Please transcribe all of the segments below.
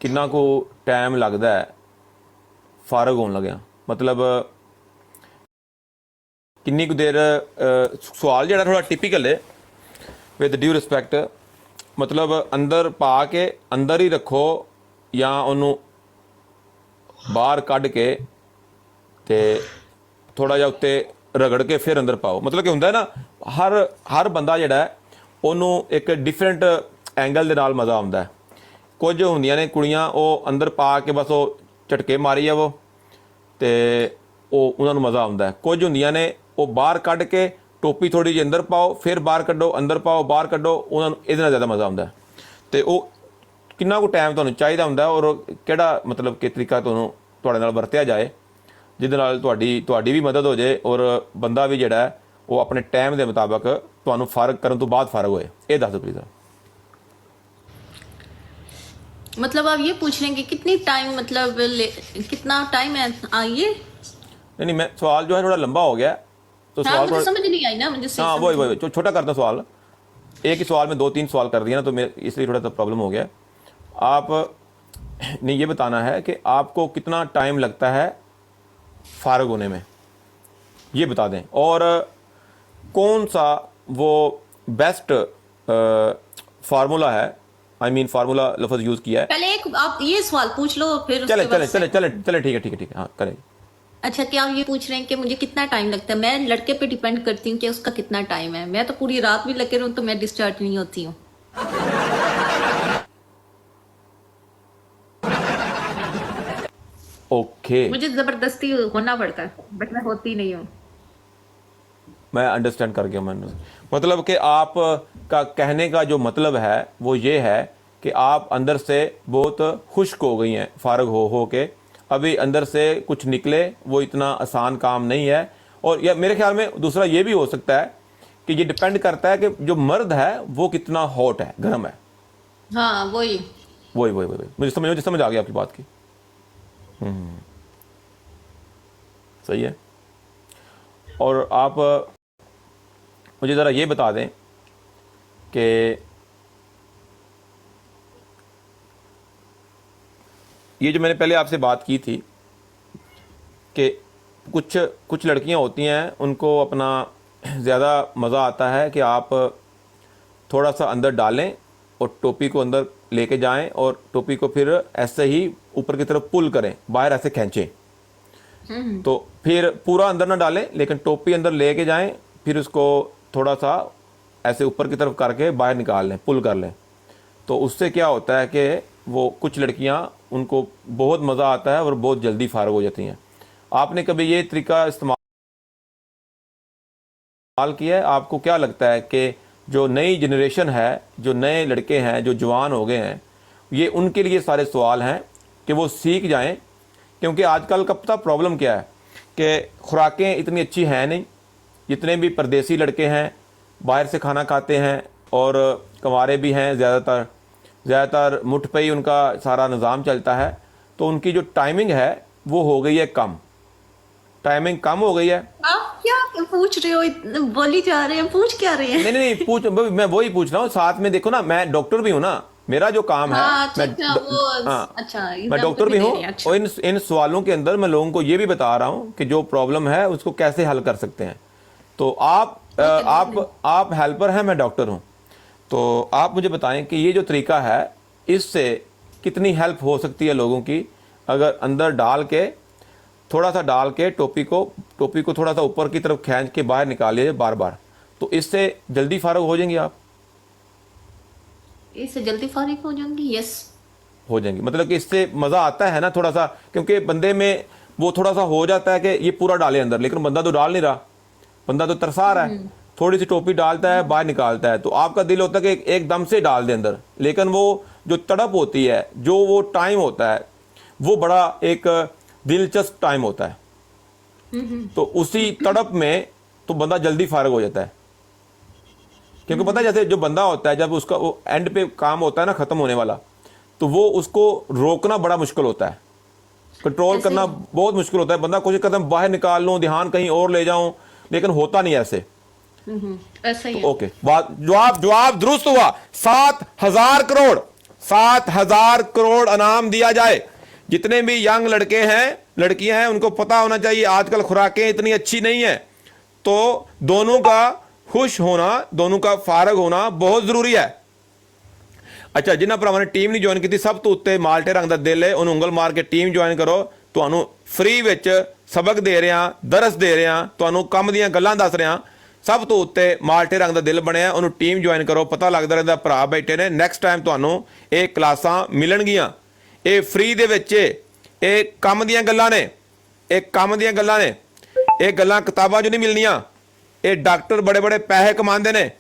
कितना को टाइम लगता है फारग होने लग्या, मतलब किन्नी कुछ देर सवाल जो थोड़ा टिपिकल है विद ड्यू रिस्पैक्ट, मतलब अंदर पा के अंदर ही रखो या उन्होंने बाहर कढ़ के ते थोड़ा जा उत्ते रगड़ के फिर अंदर पाओ। मतलब कि होंगे ना हर बंदा जोड़ा है उन्होंने एक डिफरेंट एंगल के नाल मज़ा आता है। कुछ होंदियां ने कुड़ियां वो अंदर पा के बस वो झटके मारी जावो तो उन्होंने मज़ा आता है। कुछ होंदियां ने वो बाहर कढ़ के टोपी थोड़ी जी अंदर पाओ फिर बाहर कड्डो, अंदर पाओ बाहर कड्डो, उन्होंने इहदे नाल ज़्यादा मज़ा आता है। तो वो कितना को टाइम तुहानूं चाहिदा हुंदा है और किहड़ा मतलब कि तरीका तुहाडे नाल वरतिया जाए जिहदे नाल तुहाडी भी मदद हो जाए और बंदा भी जिहड़ा है वो अपने टाइम के मुताबिक तुहानूं फारग करन तो बाद फारग होए। ये दस दो प्लीज़। मतलब आप ये पूछ रहे हैं कि कितनी टाइम मतलब कितना टाइम है आइए। नहीं मैं सवाल जो है थोड़ा लंबा हो गया तो हाँ सवाल मुझे समझ नहीं आई ना, मुझे सही हाँ समझ वही छोटा करता सवाल। एक ही सवाल में दो तीन सवाल कर दिया ना तो मेरे इसलिए थोड़ा सा प्रॉब्लम हो गया। आप ने ये बताना है कि आपको कितना टाइम लगता है फारग होने में, ये बता दें। और कौन सा वो बेस्ट फार्मूला है, आई मीन फार्मूला लफ्ज़ यूज़ किया है। पहले एक आप ये सवाल पूछ लो फिर चले उसके बाद चले चले चले ठीक है हाँ करें। अच्छा क्या आप ये पूछ रहे हैं कि मुझे कितना टाइम लगता है? मैं लड़के पे डिपेंड करती हूँ कि उसका कितना टाइम है। मैं तो पूरी रात भी लगे रहूँ तो मैं डिस्चार्ज नहीं होती हूँ। ओके मुझे जबरदस्ती होना पड़ता है बट मैं होती नहीं हूँ। मैं अंडरस्टैंड कर गया। मैंने मतलब कि आप का कहने का जो मतलब है वो ये है कि आप अंदर से बहुत खुश्क हो गई हैं फारग हो के, अभी अंदर से कुछ निकले वो इतना आसान काम नहीं है। और या मेरे ख्याल में दूसरा ये भी हो सकता है कि ये डिपेंड करता है कि जो मर्द है वो कितना हॉट है, गर्म है। हाँ वही वही मुझे समझ आ गया आपकी बात की। सही है। और आप मुझे ज़रा ये बता दें कि ये जो मैंने पहले आपसे बात की थी कि कुछ लड़कियां होती हैं उनको अपना ज़्यादा मज़ा आता है कि आप थोड़ा सा अंदर डालें और टोपी को अंदर लेके जाएं और टोपी को फिर ऐसे ही ऊपर की तरफ पुल करें, बाहर ऐसे खींचें। तो फिर पूरा अंदर ना डालें लेकिन टोपी अंदर लेके जाएं, फिर उसको थोड़ा सा ऐसे ऊपर की तरफ करके बाहर निकाल लें, पुल कर लें। तो उससे क्या होता है कि वो कुछ लड़कियां उनको बहुत मज़ा आता है और बहुत जल्दी फारग हो जाती हैं। आपने कभी ये तरीका इस्तेमाल किया है? आपको क्या लगता है कि जो नई जनरेशन है, जो नए लड़के हैं, जो जवान हो गए हैं, ये उनके लिए सारे सवाल हैं कि वो सीख जाएं? क्योंकि आजकल का पता प्रॉब्लम क्या है कि खुराकें इतनी अच्छी हैं नहीं। जितने भी परदेसी लड़के हैं बाहर से खाना खाते हैं और कंवारे भी हैं, ज़्यादातर मुठ पे ही उनका सारा निज़ाम चलता है। तो उनकी जो टाइमिंग है वो हो गई है कम, टाइमिंग कम हो गई है। आप क्या पूछ रहे हो? बोली जा रहे हैं, पूछ क्या रहे हैं? नहीं पूछ मैं वही पूछ रहा हूँ। साथ में देखो ना, मैं डॉक्टर भी हूँ ना, मेरा जो काम है हाँ अच्छा मैं अच्छा वो हाँ अच्छा मैं एग्जाम्पल डॉक्टर भी भी दे हूँ रहे हैं। अच्छा और इन सवालों के अंदर मैं लोगों को ये भी बता रहा हूँ कि जो प्रॉब्लम है उसको कैसे हल कर सकते हैं। तो ओके देन। आप हेल्पर हैं, मैं डॉक्टर हूँ। तो आप मुझे बताएं कि ये जो तरीका है इससे कितनी हेल्प हो सकती है लोगों की, अगर अंदर डाल के थोड़ा सा डाल के टोपी को थोड़ा सा ऊपर की तरफ खींच के बाहर निकाल लीजिए बार बार, तो इससे जल्दी फारग हो जाएंगे आप? इससे जल्दी फारिग हो जाऊंगी? यस हो जाएंगी। मतलब कि इससे मज़ा आता है ना थोड़ा सा, क्योंकि बंदे में वो थोड़ा सा हो जाता है कि ये पूरा डाले अंदर, लेकिन बंदा तो डाल नहीं रहा, बंदा तो तरसा रहा है। थोड़ी सी टोपी डालता है बाहर निकालता है, तो आपका दिल होता है कि एकदम से डाल दे अंदर, लेकिन वो जो तड़प होती है, जो वो टाइम होता है, वो बड़ा एक दिलचस्प टाइम होता है। तो उसी तड़प में तो बंदा जल्दी फारग हो जाता है। क्योंकि पता है जैसे जो बंदा होता है जब उसका वो एंड पे काम होता है ना ख़त्म होने वाला, तो वो उसको रोकना बड़ा मुश्किल होता है, कंट्रोल ऐसे करना बहुत मुश्किल होता है। बंदा कोशिश करता है बाहर निकाल लूँ, ध्यान कहीं और ले जाऊं, लेकिन होता नहीं ऐसे। ऐसा ही तो है। ओके, बात जवाब दुरुस्त हुआ। 7,000 करोड़ 7,000 करोड़ इनाम दिया जाए। जितने भी यंग लड़के हैं लड़कियां हैं उनको पता होना चाहिए आजकल खुराकें इतनी अच्छी नहीं है, तो दोनों का खुश होना, दोनों का फारग होना बहुत जरूरी है। अच्छा, जिन्हां भरावां ने टीम नहीं ज्वाइन की, सब तो उत्ते माल्टे रंग का दिल है, उन्होंने उंगल मार के टीम ज्वाइन करो। ਤੁਹਾਨੂੰ फ्री विच सबक दे रहा, दरस दे रहा, ਤੁਹਾਨੂੰ ਕੰਮ ਦੀਆਂ ਗੱਲਾਂ ਦੱਸ ਰਿਹਾ, सब तो उत्ते माल्टे रंग का दिल बनया, उन्होंने टीम ज्वाइन करो। पता लगता रहता भरा बैठे ने, नैक्सट टाइम ਤੁਹਾਨੂੰ ਇਹ ਕਲਾਸਾਂ ਮਿਲਣਗੀਆਂ। ਇਹ फ्री ਦੇ ਵਿੱਚ ਇਹ ਕੰਮ ਦੀਆਂ ਗੱਲਾਂ ਨੇ, ਇਹ ਕੰਮ ਦੀਆਂ ਗੱਲਾਂ ਨੇ, ਇਹ ਗੱਲਾਂ ਕਿਤਾਬਾਂ 'ਚ ਨਹੀਂ ਮਿਲਣੀਆਂ। ਇਹ ਡਾਕਟਰ ਬੜੇ ਬੜੇ ਪੈਸੇ ਕਮਾਉਂਦੇ ਨੇ,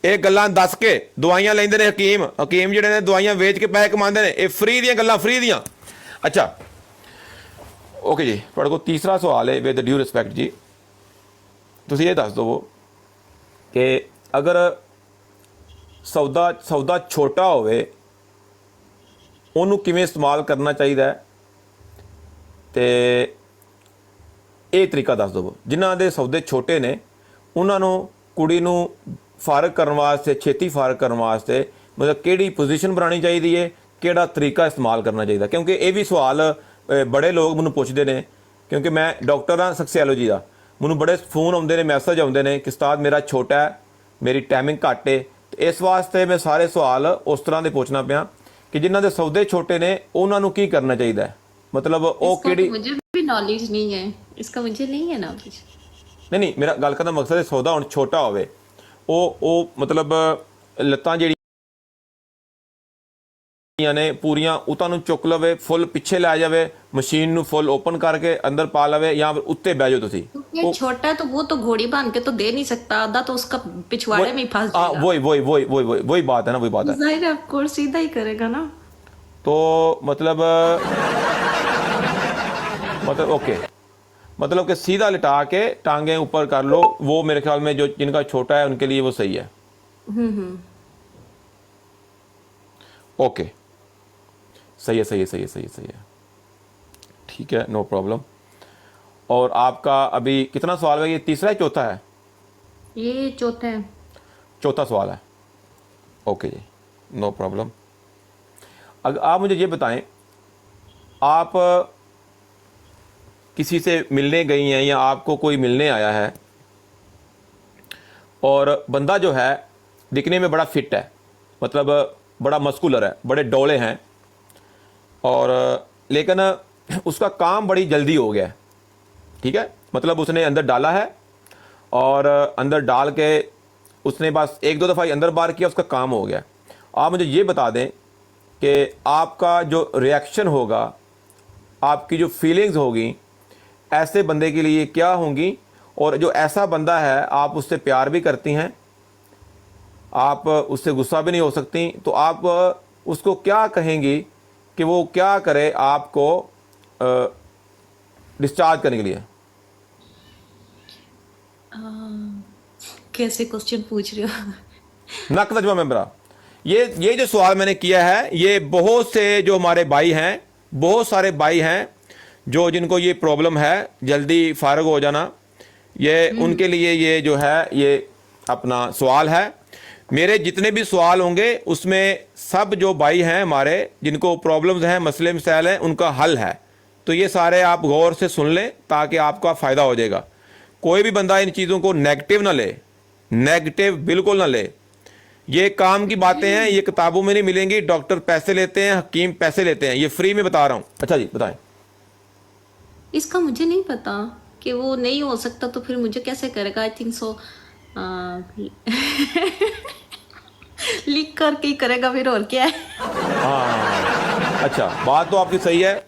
ਇਹ ਗੱਲਾਂ ਦੱਸ ਕੇ ਦਵਾਈਆਂ ਲੈਂਦੇ ਨੇ। ਹਕੀਮ ਜਿਹੜੇ ਨੇ ਦਵਾਈਆਂ ਵੇਚ ਕੇ ਪੈਸੇ ਕਮਾਉਂਦੇ ਨੇ। ਇਹ फ्री ਦੀਆਂ ਗੱਲਾਂ, फ्री ਦੀਆਂ। अच्छा ओके जी, ਤੁਹਾਡੇ ਕੋਲ ਤੀਸਰਾ ਸਵਾਲ ਹੈ ਵਿਦ ਡਿਊ ਰਿਸਪੈਕਟ ਜੀ। ਤੁਸੀਂ ਇਹ ਦੱਸ ਦਿਓ ਕਿ ਅਗਰ ਸੌਦਾ ਛੋਟਾ ਹੋਵੇ ਉਹਨੂੰ ਕਿਵੇਂ ਇਸਤੇਮਾਲ ਕਰਨਾ ਚਾਹੀਦਾ ਹੈ, ਤੇ ਇਹ ਤਰੀਕਾ ਦੱਸ ਦਿਓ। ਜਿਨ੍ਹਾਂ ਦੇ ਸੌਦੇ ਛੋਟੇ ਨੇ ਉਹਨਾਂ ਨੂੰ ਕੁੜੀ ਨੂੰ ਫਾਰਗ ਕਰਨ ਵਾਸਤੇ, ਛੇਤੀ ਫਾਰਗ ਕਰਨ ਵਾਸਤੇ ਮਤਲਬ ਕਿਹੜੀ ਪੋਜੀਸ਼ਨ ਬਣਾਉਣੀ ਚਾਹੀਦੀ ਹੈ, ਕਿਹੜਾ ਤਰੀਕਾ ਇਸਤੇਮਾਲ ਕਰਨਾ ਚਾਹੀਦਾ। ਕਿਉਂਕਿ ਇਹ ਵੀ ਸਵਾਲ बड़े लोग मैनू पूछते हैं, क्योंकि मैं डॉक्टर हाँ सक्सैलोजी का, मैनू बड़े फोन आते हैं, मैसेज आते हैं कि उस्ताद मेरा छोटा है, मेरी टाइमिंग घट है। तो इस वास्ते मैं सारे सवाल उस तरह के पूछना पाया कि जिन्हों के सौदे छोटे ने उन्होंने की करना चाहिए। मतलब वो कि मुझे भी नॉलेज नहीं है इसका, मुझे नहीं है नॉलेज। नहीं, मेरा गल करने का मकसद है सौदा हुण छोटा होवे, ओ मतलब लत्तां जिहड़ी ने पूरियां उतां नूं चुक लवे, फुल पिछे लै जावे, मशीन नूं फुल ओपन करके अंदर पा लवे, या फिर उत्ते बह जाओ तुसी। ये छोटा है तो वो तो घोड़ी बांध के तो दे नहीं सकता, आधा तो उसका पिछवाड़े में ही फंस जाएगा। वही बात है ना, वही बात है। जाहिर है कोर्स सीधा ही करेगा ना, तो मतलब ओके, मतलब कि सीधा लिटा के टांगे ऊपर कर लो, वो मेरे ख्याल में जो जिनका छोटा है उनके लिए वो सही है। ओके, सही है, ठीक है, नो प्रॉब्लम। और आपका अभी कितना सवाल है? ये तीसरा है, चौथा है? ये चौथा है। चौथा सवाल है। ओके जी, नो प्रॉब्लम। अगर आप मुझे ये बताएं, आप किसी से मिलने गई हैं या आपको कोई मिलने आया है और बंदा जो है दिखने में बड़ा फिट है, मतलब बड़ा मस्कुलर है, बड़े डोले हैं, और लेकिन उसका काम बड़ी जल्दी हो गया है, ठीक है, मतलब उसने अंदर डाला है और अंदर डाल के उसने बस एक दो दफ़ा अंदर बार किया, उसका काम हो गया। आप मुझे ये बता दें कि आपका जो रिएक्शन होगा, आपकी जो फीलिंग्स होगी ऐसे बंदे के लिए क्या होंगी, और जो ऐसा बंदा है आप उससे प्यार भी करती हैं, आप उससे गुस्सा भी नहीं हो सकती, तो आप उसको क्या कहेंगी कि वो क्या करे आपको डिस्चार्ज करने के लिए? कैसे क्वेश्चन पूछ रहे हो? नक तजमा मेंबरा, ये जो सवाल मैंने किया है, ये बहुत से जो हमारे भाई हैं, बहुत सारे भाई हैं जो जिनको ये प्रॉब्लम है, जल्दी फारग हो जाना, ये उनके लिए ये जो है ये अपना सवाल है। मेरे जितने भी सवाल होंगे उसमें सब जो भाई हैं हमारे जिनको प्रॉब्लम्स हैं, मसले मसाइल हैं, उनका हल है। तो ये सारे आप गौर से सुन लें ताकि आपका फ़ायदा हो जाएगा। कोई भी बंदा इन चीज़ों को नेगेटिव ना ले, नेगेटिव बिल्कुल ना ले। ये काम की बातें हैं, ये किताबों में नहीं मिलेंगी। डॉक्टर पैसे लेते हैं, हकीम पैसे लेते हैं, ये फ्री में बता रहा हूँ। अच्छा जी, बताएं। इसका मुझे नहीं पता कि वो नहीं हो सकता तो फिर मुझे कैसे करेगा। आई थिंक सो लिख करके ही करेगा फिर, और क्या है। हाँ, अच्छा, बात तो आपकी सही है।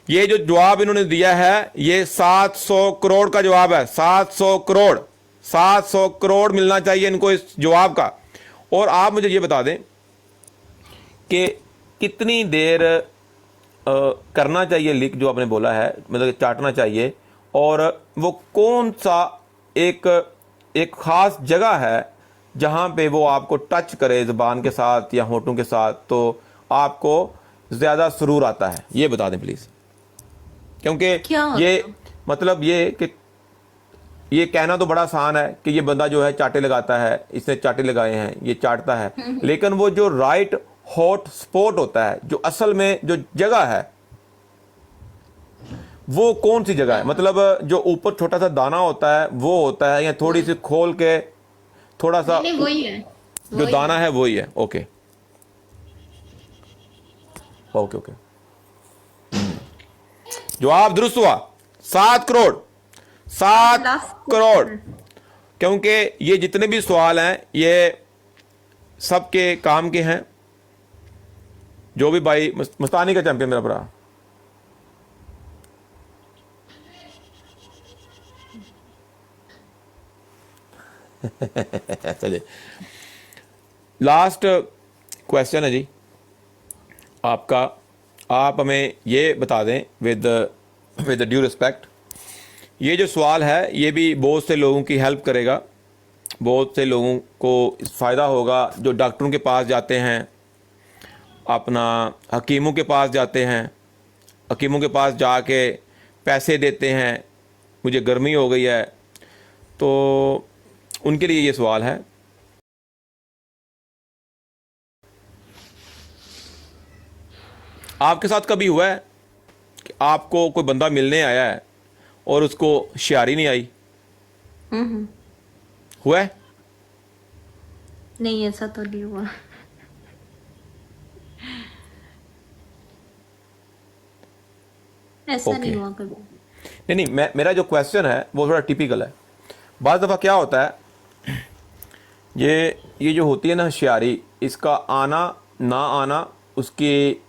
ये जो जवाब इन्होंने दिया है ये 700 करोड़ का जवाब है। 700 करोड़ मिलना चाहिए इनको इस जवाब का। और आप मुझे ये बता दें कि कितनी देर करना चाहिए लिख, जो आपने बोला है, मतलब चाटना चाहिए, और वो कौन सा एक ख़ास जगह है जहाँ पे वो आपको टच करे ज़बान के साथ या होठों के साथ, तो आपको ज़्यादा सुरूर आता है, ये बता दें प्लीज़। क्योंकि ये मतलब ये कि ये कहना तो बड़ा आसान है कि ये बंदा जो है चाटे लगाता है, इसने चाटे लगाए हैं, ये चाटता है, लेकिन वो जो राइट हॉट स्पॉट होता है, जो असल में जो जगह है वो कौन सी जगह है? मतलब जो ऊपर छोटा सा दाना होता है वो होता है, या थोड़ी सी खोल के थोड़ा सा नहीं नहीं वही है, जो वही दाना है वही है? ओके ओके ओके, जवाब दुरुस्त हुआ। 7 करोड़, 7 लास्ट करोड़। क्वेश्चन। क्योंकि ये जितने भी सवाल हैं ये सबके काम के हैं। जो भी भाई मस्तानी का चैंपियन मेरा भरा। चलिए लास्ट क्वेश्चन है जी आपका। आप हमें ये बता दें विद विद ड्यू रिस्पेक्ट, ये जो सवाल है ये भी बहुत से लोगों की हेल्प करेगा, बहुत से लोगों को फ़ायदा होगा जो डॉक्टरों के पास जाते हैं, अपना हकीमों के पास जाते हैं, हकीमों के पास जाके पैसे देते हैं, मुझे गर्मी हो गई है, तो उनके लिए ये सवाल है। आपके साथ कभी हुआ है कि आपको कोई बंदा मिलने आया है और उसको शायरी नहीं आई? हुआ है? नहीं ऐसा तो नहीं हुआ। ऐसा नहीं ओके। हुआ कभी। नहीं नहीं, मेरा जो क्वेश्चन है वो थोड़ा टिपिकल है। बाज़ दफ़ा क्या होता है, ये जो होती है ना शायरी, इसका आना ना आना उसकी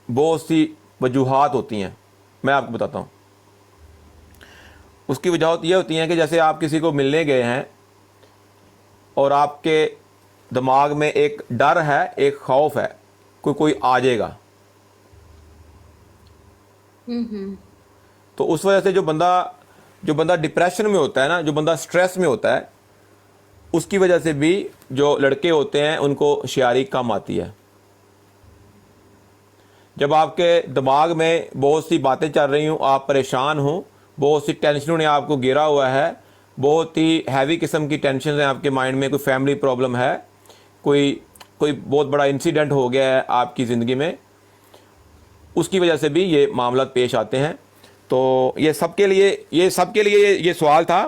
बहुत सी वजूहात होती हैं। मैं आपको बताता हूँ। उसकी वजह ये होती हैं कि जैसे आप किसी को मिलने गए हैं और आपके दिमाग में एक डर है, एक खौफ है, कोई आ जाएगा, तो उस वजह से जो बंदा डिप्रेशन में होता है ना, जो बंदा स्ट्रेस में होता है, उसकी वजह से भी जो लड़के होते हैं उनको शायरी कम आती है। जब आपके दिमाग में बहुत सी बातें चल रही हूँ, आप परेशान हो, बहुत सी टेंशनों ने आपको घेरा हुआ है, बहुत ही हैवी किस्म की टेंशन है आपके माइंड में, कोई फैमिली प्रॉब्लम है, कोई बहुत बड़ा इंसिडेंट हो गया है आपकी ज़िंदगी में, उसकी वजह से भी ये मामला पेश आते हैं। तो ये सबके लिए ये सवाल था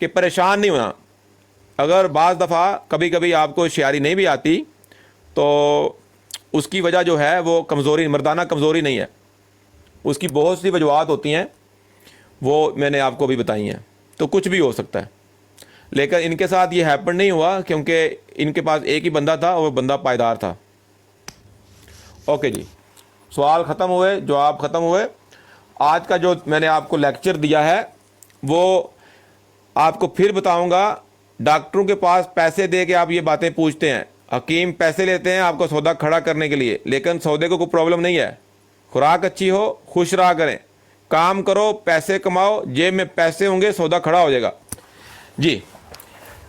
कि परेशान नहीं होना। अगर बाज़ दफ़ा कभी कभी आपको शायरी नहीं भी आती तो उसकी वजह जो है वो कमज़ोरी, मर्दाना कमज़ोरी नहीं है, उसकी बहुत सी वजूहत होती हैं, वो मैंने आपको अभी बताई हैं। तो कुछ भी हो सकता है, लेकिन इनके साथ ये हैपन नहीं हुआ क्योंकि इनके पास एक ही बंदा था और वो बंदा पायदार था। ओके जी, सवाल ख़त्म हुए, जवाब ख़त्म हुए। आज का जो मैंने आपको लेक्चर दिया है वो आपको फिर बताऊंगा। डॉक्टरों के पास पैसे दे के आप ये बातें पूछते हैं, हकीम पैसे लेते हैं आपको सौदा खड़ा करने के लिए, लेकिन सौदे को कोई प्रॉब्लम नहीं है। खुराक अच्छी हो, खुश रहा करें, काम करो, पैसे कमाओ, जेब में पैसे होंगे, सौदा खड़ा हो जाएगा। जी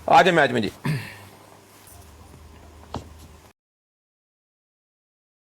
आ जाए मैच में जी।